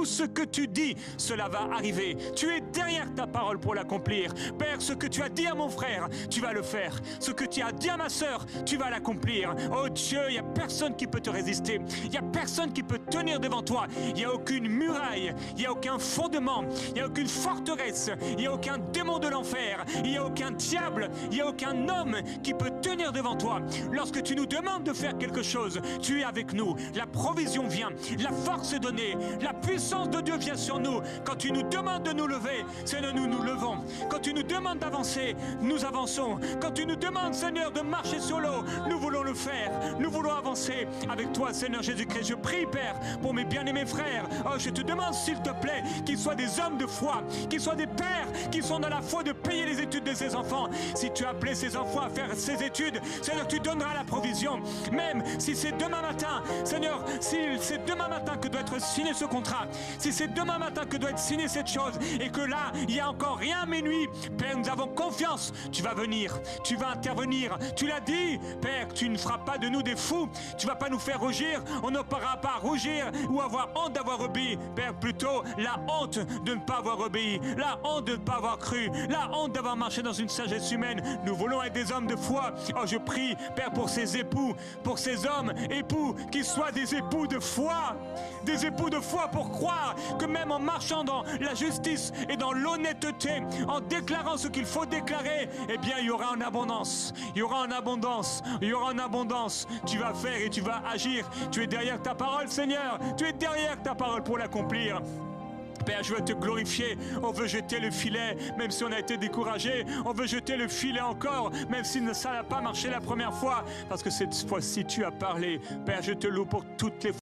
tout ce que tu dis, cela va arriver. Tu es derrière ta parole pour l'accomplir. Père, ce que tu as dit à mon frère, tu vas le faire. Ce que tu as dit à ma sœur, tu vas l'accomplir. Oh Dieu, il n'y a personne qui peut te résister. Il n'y a personne qui peut tenir devant toi. Il n'y a aucune muraille, il n'y a aucun fondement, il n'y a aucune forteresse, il n'y a aucun démon de l'enfer, il n'y a aucun diable, il n'y a aucun homme qui peut tenir devant toi. Lorsque tu nous demandes de faire quelque chose, tu es avec nous. La provision vient, la force est donnée, la puissance de Dieu vient sur nous. Quand tu nous demandes de nous lever, Seigneur, nous nous levons. Quand tu nous demandes d'avancer, nous avançons. Quand tu nous demandes, Seigneur, de marcher sur l'eau, nous voulons le faire. Nous voulons avancer avec toi, Seigneur Jésus-Christ. Je prie, Père, pour mes bien-aimés frères. Oh, je te demande, s'il te plaît, qu'ils soient des hommes de foi, qu'ils soient des pères qui sont dans la foi de payer les études de ses enfants. Si tu as appelé ces enfants à faire ces études, Seigneur, tu donneras la provision. Même si c'est demain matin, Seigneur, si c'est demain matin que doit être signé ce contrat, si c'est demain matin que doit être signée cette chose, et que là, il n'y a encore rien à minuit, Père, nous avons confiance. Tu vas venir, tu vas intervenir. Tu l'as dit, Père, tu ne feras pas de nous des fous. Tu ne vas pas nous faire rougir. On ne pourra pas rougir ou avoir honte d'avoir obéi. Père, plutôt la honte de ne pas avoir obéi, la honte de ne pas avoir cru, la honte d'avoir marché dans une sagesse humaine. Nous voulons être des hommes de foi. Oh, je prie, Père, pour ces époux, pour ces hommes, époux, qu'ils soient des époux de foi. Des époux de foi pour croire que même en marchant dans la justice et dans l'honnêteté, en déclarant ce qu'il faut déclarer, eh bien, il y aura en abondance. Il y aura en abondance. Il y aura en abondance. Tu vas faire et tu vas agir. Tu es derrière ta parole, Seigneur. Tu es derrière ta parole pour l'accomplir. Père, je veux te glorifier. On veut jeter le filet, même si on a été découragé. On veut jeter le filet encore, même si ça n'a pas marché la première fois. Parce que cette fois-ci, tu as parlé. Père, je te loue pour toutes les fois.